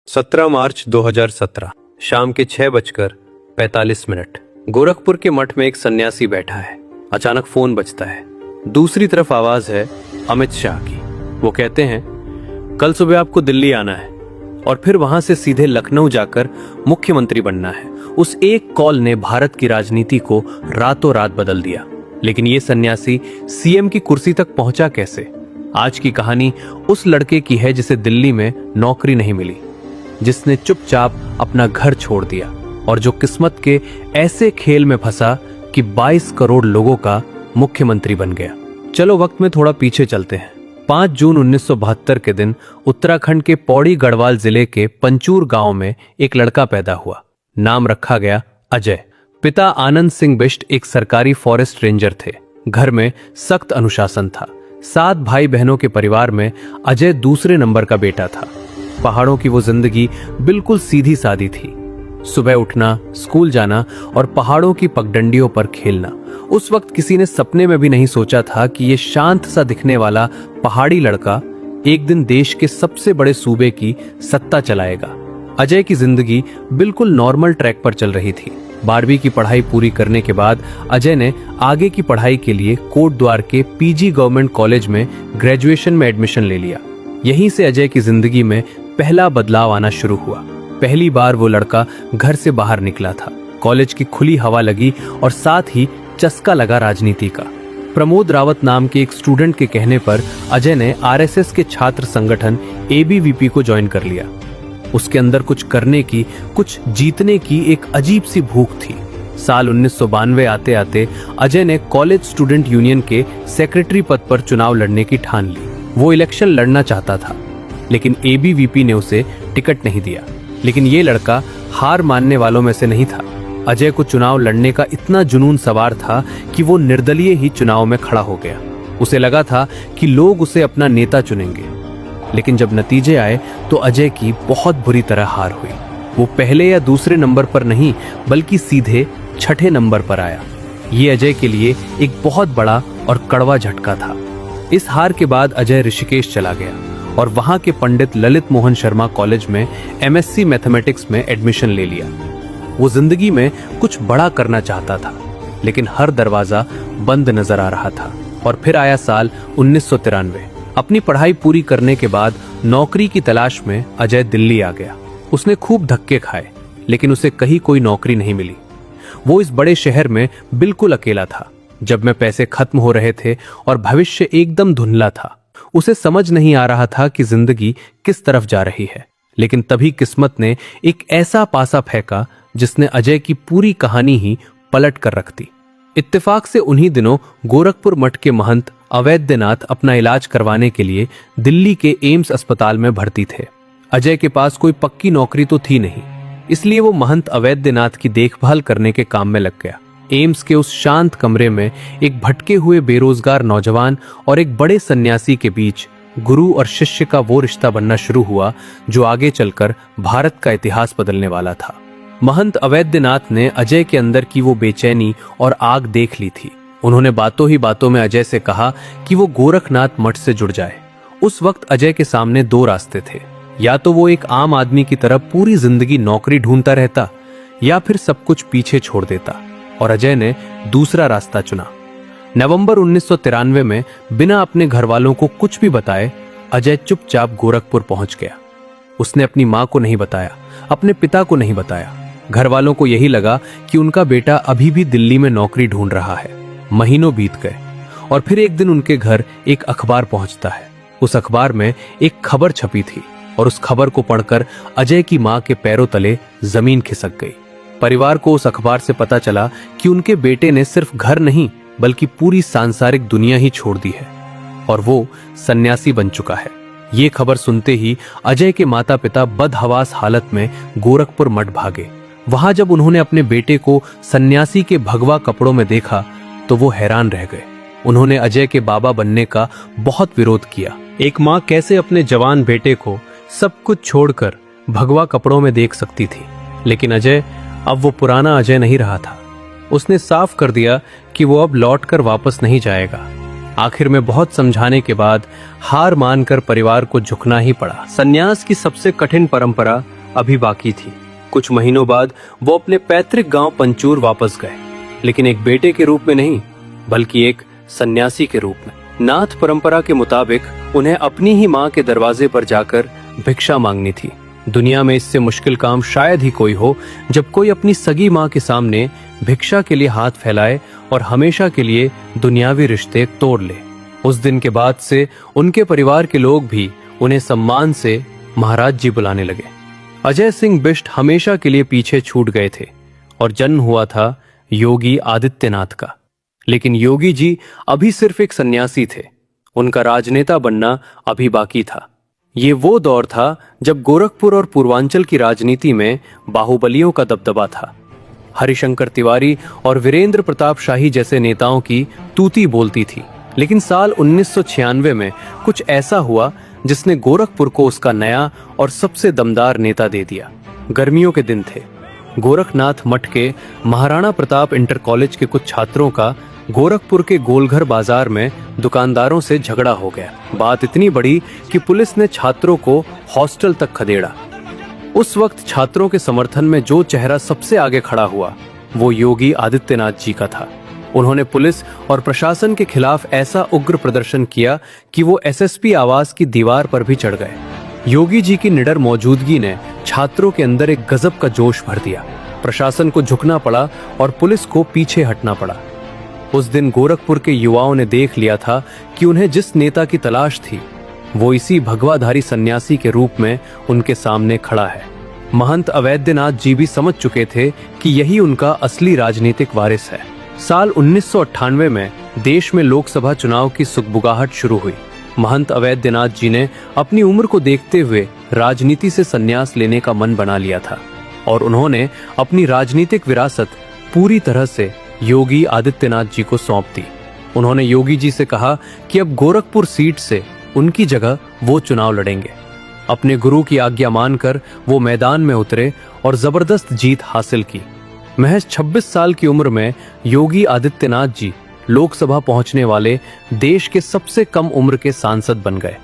17 मार्च 2017 शाम के 6:45। गोरखपुर के मठ में एक सन्यासी बैठा है। अचानक फोन बजता है। दूसरी तरफ आवाज है अमित शाह की। वो कहते हैं, कल सुबह आपको दिल्ली आना है और फिर वहां से सीधे लखनऊ जाकर मुख्यमंत्री बनना है। उस एक कॉल ने भारत की राजनीति को रातों रात बदल दिया। लेकिन ये सन्यासी सीएम की कुर्सी तक पहुंचा कैसे? आज की कहानी उस लड़के की है जिसे दिल्ली में नौकरी नहीं मिली, जिसने चुपचाप अपना घर छोड़ दिया और जो किस्मत के ऐसे खेल में फंसा कि 22 करोड़ लोगों का मुख्यमंत्री बन गया। चलो वक्त में थोड़ा पीछे चलते हैं। 5 जून 1972 के दिन उत्तराखंड के पौड़ी गढ़वाल जिले के पंचूर गांव में एक लड़का पैदा हुआ। नाम रखा गया अजय। पिता आनंद सिंह बिष्ट एक सरकारी फॉरेस्ट रेंजर थे। घर में सख्त अनुशासन था। 7 भाई बहनों के परिवार में अजय दूसरे नंबर का बेटा था। पहाड़ों की वो जिंदगी बिल्कुल सीधी सादी थी। सुबह उठना, स्कूल जाना और पहाड़ों की पगडंडियों पर खेलना। उस वक्त किसी ने सपने में भी नहीं सोचा था कि ये शांत सा दिखने वाला पहाड़ी लड़का एक दिन देश के सबसे बड़े सूबे की सत्ता चलाएगा। अजय की जिंदगी बिल्कुल नॉर्मल ट्रैक पर चल रही थी। 12वीं की पढ़ाई पूरी करने के बाद अजय ने आगे की पढ़ाई के लिए कोटद्वार के पीजी गवर्नमेंट कॉलेज में ग्रेजुएशन में एडमिशन ले लिया। यहीं से अजय की जिंदगी में पहला बदलाव आना शुरू हुआ। पहली बार वो लड़का घर से बाहर निकला था। कॉलेज की खुली हवा लगी और साथ ही चस्का लगा राजनीति का। प्रमोद रावत नाम के एक स्टूडेंट के कहने पर अजय ने आरएसएस के छात्र संगठन एबीवीपी को ज्वाइन कर लिया। उसके अंदर कुछ करने की, कुछ जीतने की एक अजीब सी भूख थी। साल 1992 आते आते अजय ने कॉलेज स्टूडेंट यूनियन के सेक्रेटरी पद पर चुनाव लड़ने की ठान ली। वो इलेक्शन लड़ना चाहता था, लेकिन एबीवीपी ने उसे टिकट नहीं दिया। लेकिन ये लड़का हार मानने वालों में से नहीं था। अजय को चुनाव लड़ने का इतना जुनून सवार था कि वो निर्दलीय ही चुनाव में खड़ा हो गया। उसे लगा था कि लोग उसे अपना नेता चुनेंगे। लेकिन जब नतीजे आए तो अजय की बहुत बुरी तरह हार हुई। वो पहले या दूसरे नंबर पर नहीं, बल्कि सीधे 6ठे नंबर पर आया। ये अजय के लिए एक बहुत बड़ा और कड़वा झटका था। इस हार के बाद अजय ऋषिकेश चला गया और वहां के पंडित ललित मोहन शर्मा कॉलेज में एमएससी मैथमेटिक्स में एडमिशन ले लिया। वो जिंदगी में कुछ बड़ा करना चाहता था, लेकिन हर दरवाजा बंद नजर आ रहा था। और फिर आया साल 1993। अपनी पढ़ाई पूरी करने के बाद नौकरी की तलाश में अजय दिल्ली आ गया। उसने खूब धक्के खाए, लेकिन उसे कहीं कोई नौकरी नहीं मिली। वो इस बड़े शहर में बिल्कुल अकेला था। जब में पैसे खत्म हो रहे थे और भविष्य एकदम धुंधला था। उसे समझ नहीं आ रहा था कि जिंदगी किस तरफ जा रही है। लेकिन तभी किस्मत ने एक ऐसा पासा फेंका जिसने अजय की पूरी कहानी ही पलट कर रख दी। इत्तेफाक से उन्हीं दिनों गोरखपुर मठ के महंत अवैधनाथ अपना इलाज करवाने के लिए दिल्ली के एम्स अस्पताल में भर्ती थे। अजय के पास कोई पक्की नौकरी तो थी नहीं, इसलिए वो महंत अवैधनाथ की देखभाल करने के काम में लग गया। एम्स के उस शांत कमरे में एक भटके हुए बेरोजगार नौजवान और एक बड़े सन्यासी के बीच गुरु और शिष्य का वो रिश्ता बनना शुरू हुआ जो आगे चलकर भारत का इतिहास बदलने वाला था। महंत अवैधनाथ ने अजय के अंदर की वो बेचैनी और आग देख ली थी। उन्होंने बातों ही बातों में अजय से कहा कि वो गोरखनाथ मठ से जुड़ जाए। उस वक्त अजय के सामने 2 रास्ते थे। या तो वो एक आम आदमी की तरह पूरी जिंदगी नौकरी ढूंढता रहता, या फिर सब कुछ पीछे छोड़ देता। और अजय ने दूसरा रास्ता चुना। नवंबर 1993 में बिना अपने घर वालों को कुछ भी बताए अजय चुपचाप गोरखपुर पहुंच गया। उसने अपनी मां को नहीं बताया, अपने पिता को नहीं बताया। घर वालों को यही लगा कि उनका बेटा अभी भी दिल्ली में नौकरी ढूंढ रहा है। महीनों बीत गए और फिर एक दिन उनके घर एक अखबार पहुंचता है। उस अखबार में एक खबर छपी थी और उस खबर को पढ़कर अजय की मां के पैरों तले जमीन खिसक गई। परिवार को उस अखबार से पता चला कि उनके बेटे ने सिर्फ घर नहीं, बल्कि पूरी सांसारिक दुनिया ही छोड़ दी है और वो सन्यासी बन चुका है। ये खबर सुनते ही अजय के माता पिता बदहवास हालत में गोरखपुर मठ भागे। वहां जब उन्होंने अपने बेटे को सन्यासी के भगवा कपड़ों में देखा तो वो हैरान रह गए। उन्होंने अजय के बाबा बनने का बहुत विरोध किया। एक माँ कैसे अपने जवान बेटे को सब कुछ छोड़कर भगवा कपड़ों में देख सकती थी? लेकिन अजय अब वो पुराना अजय नहीं रहा था। उसने साफ कर दिया कि वो अब लौटकर वापस नहीं जाएगा। आखिर में बहुत समझाने के बाद हार मानकर परिवार को झुकना ही पड़ा। सन्यास की सबसे कठिन परंपरा अभी बाकी थी। कुछ महीनों बाद वो अपने पैतृक गांव पंचूर वापस गए, लेकिन एक बेटे के रूप में नहीं, बल्कि एक सन्यासी के रूप में। नाथ परंपरा के मुताबिक उन्हें अपनी ही मां के दरवाजे पर जाकर भिक्षा मांगनी थी। दुनिया में इससे मुश्किल काम शायद ही कोई हो, जब कोई अपनी सगी मां के सामने भिक्षा के लिए हाथ फैलाए और हमेशा के लिए दुनियावी रिश्ते तोड़ ले। उस दिन के बाद से उनके परिवार के लोग भी उन्हें सम्मान से महाराज जी बुलाने लगे। अजय सिंह बिष्ट हमेशा के लिए पीछे छूट गए थे और जन्म हुआ था योगी आदित्यनाथ का। लेकिन योगी जी अभी सिर्फ एक सन्यासी थे, उनका राजनेता बनना अभी बाकी था। ये वो दौर था जब गोरखपुर और पूर्वांचल की राजनीति में बाहुबलियों का दबदबा था। हरिशंकर तिवारी और वीरेंद्र प्रताप शाही जैसे नेताओं की तूती बोलती थी। लेकिन साल 1996 में कुछ ऐसा हुआ जिसने गोरखपुर को उसका नया और सबसे दमदार नेता दे दिया। गर्मियों के दिन थे। गोरखनाथ मठ के महाराणा प्रताप इंटर कॉलेज के कुछ छात्रों का गोरखपुर के गोलघर बाजार में दुकानदारों से झगड़ा हो गया। बात इतनी बड़ी कि पुलिस ने छात्रों को हॉस्टल तक खदेड़ा। उस वक्त छात्रों के समर्थन में जो चेहरा सबसे आगे खड़ा हुआ वो योगी आदित्यनाथ जी का था। उन्होंने पुलिस और प्रशासन के खिलाफ ऐसा उग्र प्रदर्शन किया कि वो एसएसपी आवास की दीवार पर भी चढ़ गए। योगी जी की निडर मौजूदगी ने छात्रों के अंदर एक गजब का जोश भर दिया। प्रशासन को झुकना पड़ा और पुलिस को पीछे हटना पड़ा। उस दिन गोरखपुर के युवाओं ने देख लिया था कि उन्हें जिस नेता की तलाश थी वो इसी भगवाधारी सन्यासी के रूप में उनके सामने खड़ा है। महंत अवैधनाथ जी भी समझ चुके थे कि यही उनका असली राजनीतिक वारिस है। साल 1998 में देश में लोकसभा चुनाव की सुगबुगाहट शुरू हुई। महंत अवैधनाथ जी ने अपनी उम्र को देखते हुए राजनीति से संन्यास लेने का मन बना लिया था और उन्होंने अपनी राजनीतिक विरासत पूरी तरह से योगी आदित्यनाथ जी को सौंप दी। उन्होंने योगी जी से कहा कि अब गोरखपुर सीट से उनकी जगह वो चुनाव लड़ेंगे। अपने गुरु की आज्ञा मानकर वो मैदान में उतरे और जबरदस्त जीत हासिल की। महज 26 साल की उम्र में योगी आदित्यनाथ जी लोकसभा पहुंचने वाले देश के सबसे कम उम्र के सांसद बन गए।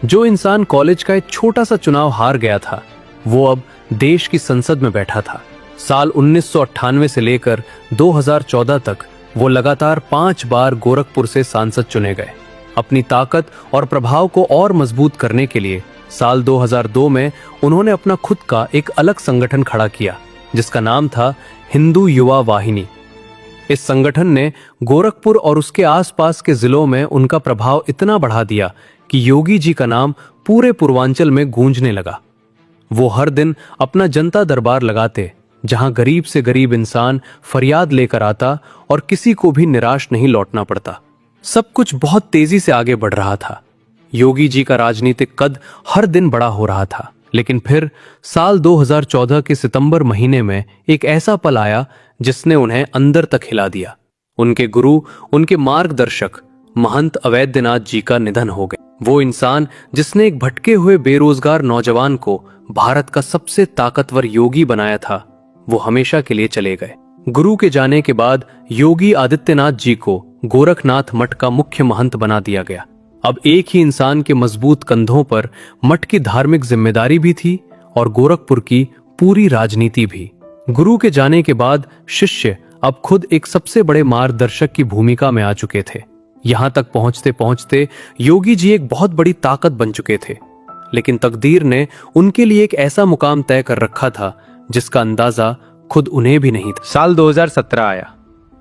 जो इंसान कॉलेज का एक छोटा सा चुनाव हार गया था वो अब देश की संसद में बैठा था। साल 1998 से लेकर 2014 तक वो लगातार 5 बार गोरखपुर से सांसद चुने गए। अपनी ताकत और प्रभाव को और मजबूत करने के लिए साल 2002 में उन्होंने अपना खुद का एक अलग संगठन खड़ा किया जिसका नाम था हिंदू युवा वाहिनी। इस संगठन ने गोरखपुर और उसके आसपास के जिलों में उनका प्रभाव इतना बढ़ा दिया कि योगी जी का नाम पूरे पूर्वांचल में गूंजने लगा। वो हर दिन अपना जनता दरबार लगाते जहां गरीब से गरीब इंसान फरियाद लेकर आता और किसी को भी निराश नहीं लौटना पड़ता। सब कुछ बहुत तेजी से आगे बढ़ रहा था। योगी जी का राजनीतिक कद हर दिन बड़ा हो रहा था। लेकिन फिर साल 2014 के सितंबर महीने में एक ऐसा पल आया जिसने उन्हें अंदर तक हिला दिया। उनके गुरु, उनके मार्गदर्शक महंत अवैधनाथ जी का निधन हो गया। वो इंसान जिसने एक भटके हुए बेरोजगार नौजवान को भारत का सबसे ताकतवर योगी बनाया था, वो हमेशा के लिए चले गए। गुरु के जाने के बाद योगी आदित्यनाथ जी को गोरखनाथ मठ का मुख्य महंत बना दिया गया। अब एक ही इंसान के मजबूत कंधों पर मठ की धार्मिक जिम्मेदारी भी थी और गोरखपुर की पूरी राजनीति भी। गुरु के जाने के बाद शिष्य अब खुद एक सबसे बड़े मार्गदर्शक की भूमिका में आ चुके थे। यहां तक पहुंचते पहुंचते योगी जी एक बहुत बड़ी ताकत बन चुके थे। लेकिन तकदीर ने उनके लिए एक ऐसा मुकाम तय कर रखा था जिसका अंदाजा खुद उन्हें भी नहीं था। साल 2017 आया।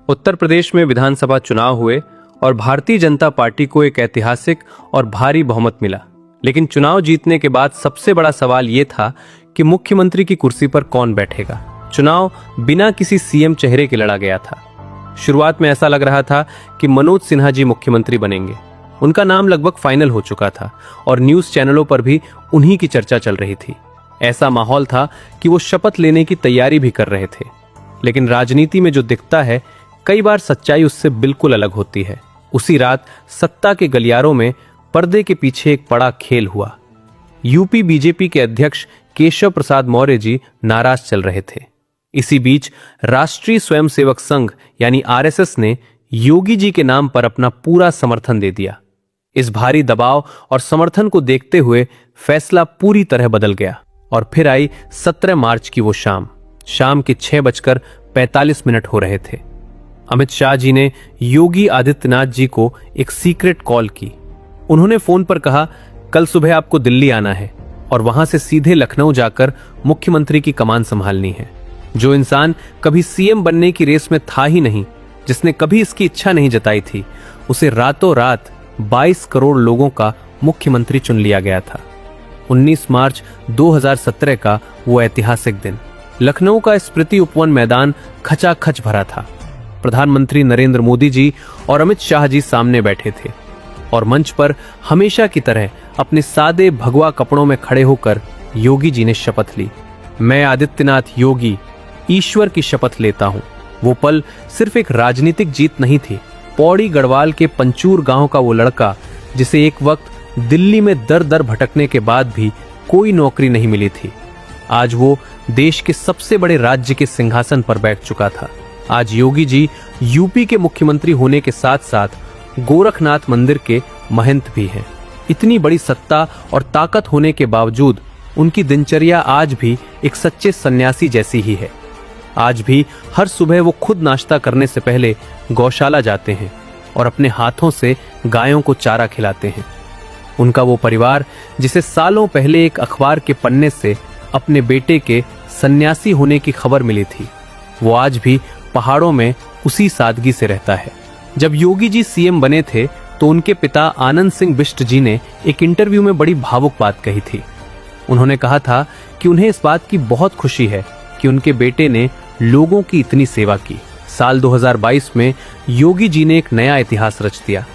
उत्तर प्रदेश में विधानसभा चुनाव हुए और भारतीय जनता पार्टी को एक ऐतिहासिक और भारी बहुमत मिला। लेकिन चुनाव जीतने के बाद सबसे बड़ा सवाल यह था कि मुख्यमंत्री की कुर्सी पर कौन बैठेगा। चुनाव बिना किसी सीएम चेहरे के लड़ा गया था। शुरुआत में ऐसा लग रहा था कि मनोज सिन्हा जी मुख्यमंत्री बनेंगे। उनका नाम लगभग फाइनल हो चुका था और न्यूज चैनलों पर भी उन्हीं की चर्चा चल रही थी। ऐसा माहौल था कि वो शपथ लेने की तैयारी भी कर रहे थे। लेकिन राजनीति में जो दिखता है, कई बार सच्चाई उससे बिल्कुल अलग होती है। उसी रात सत्ता के गलियारों में पर्दे के पीछे एक बड़ा खेल हुआ। यूपी बीजेपी के अध्यक्ष केशव प्रसाद मौर्य जी नाराज चल रहे थे। इसी बीच राष्ट्रीय स्वयंसेवक संघ यानी आरएसएस ने योगी जी के नाम पर अपना पूरा समर्थन दे दिया। इस भारी दबाव और समर्थन को देखते हुए फैसला पूरी तरह बदल गया और फिर आई 17 मार्च की वो शाम के 6:45 हो रहे थे। अमित शाह जी ने योगी आदित्यनाथ जी को एक सीक्रेट कॉल की। उन्होंने फोन पर कहा, कल सुबह आपको दिल्ली आना है और वहां से सीधे लखनऊ जाकर मुख्यमंत्री की कमान संभालनी है। जो इंसान कभी सीएम बनने की रेस में था ही नहीं, जिसने कभी इसकी इच्छा नहीं जताई थी, उसे रातों रात 22 करोड़ लोगों का मुख्यमंत्री चुन लिया गया था। 19 मार्च 2017 का वो ऐतिहासिक दिन। लखनऊ का स्मृति उपवन मैदान खचाखच भरा था। प्रधानमंत्री नरेंद्र मोदी जी और अमित शाह जी सामने बैठे थे और मंच पर हमेशा की तरह अपने सादे भगवा कपड़ों में खड़े होकर योगी जी ने शपथ ली। मैं आदित्यनाथ योगी ईश्वर की शपथ लेता हूं। वो पल सिर्फ एक राजनीतिक जीत नहीं थी। पौड़ी गढ़वाल के पंचूर गांव का वो लड़का, जिसे एक वक्त दिल्ली में दर दर भटकने के बाद भी कोई नौकरी नहीं मिली थी, आज वो देश के सबसे बड़े राज्य के सिंहासन पर बैठ चुका था। आज योगी जी यूपी के मुख्यमंत्री होने के साथ साथ गोरखनाथ मंदिर के महंत भी हैं। इतनी बड़ी सत्ता और ताकत होने के बावजूद उनकी दिनचर्या आज भी एक सच्चे सन्यासी जैसी ही है। आज भी हर सुबह वो खुद नाश्ता करने से पहले गौशाला जाते हैं और अपने हाथों से गायों को चारा खिलाते हैं। उनका वो परिवार, जिसे सालों पहले एक अखबार के पन्ने से अपने बेटे के सन्यासी होने की खबर मिली थी, वो आज भी पहाड़ों में उसी सादगी से रहता है। जब योगी जी सीएम बने थे तो उनके पिता आनंद सिंह बिष्ट जी ने एक इंटरव्यू में बड़ी भावुक बात कही थी। उन्होंने कहा था कि उन्हें इस बात की बहुत खुशी है कि उनके बेटे ने लोगों की इतनी सेवा की। साल 2022 में योगी जी ने एक नया इतिहास रच दिया,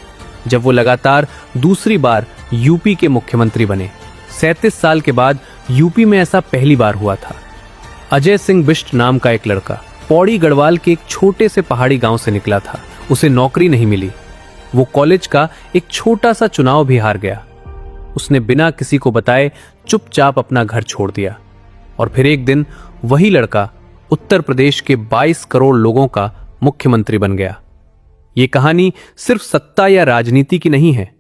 जब वो लगातार दूसरी बार यूपी के मुख्यमंत्री बने। 37 साल के बाद यूपी में ऐसा पहली बार हुआ था। अजय सिंह बिष्ट नाम का एक लड़का पौड़ी गढ़वाल के एक छोटे से पहाड़ी गांव से निकला था। उसे नौकरी नहीं मिली। वो कॉलेज का एक छोटा सा चुनाव भी हार गया। उसने बिना किसी को बताए चुपचाप अपना घर छोड़ दिया और फिर एक दिन वही लड़का उत्तर प्रदेश के 22 करोड़ लोगों का मुख्यमंत्री बन गया। ये कहानी सिर्फ सत्ता या राजनीति की नहीं है।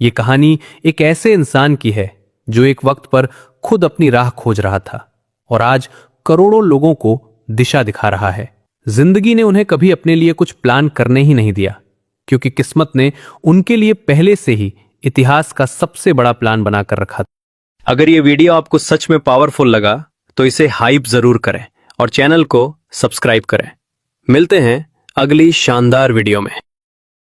ये कहानी एक ऐसे इंसान की है जो एक वक्त पर खुद अपनी राह खोज रहा था और आज करोड़ों लोगों को दिशा दिखा रहा है। जिंदगी ने उन्हें कभी अपने लिए कुछ प्लान करने ही नहीं दिया, क्योंकि किस्मत ने उनके लिए पहले से ही इतिहास का सबसे बड़ा प्लान बनाकर रखा था। अगर ये वीडियो आपको सच में पावरफुल लगा तो इसे हाइप जरूर करें और चैनल को सब्सक्राइब करें। मिलते हैं अगली शानदार वीडियो में।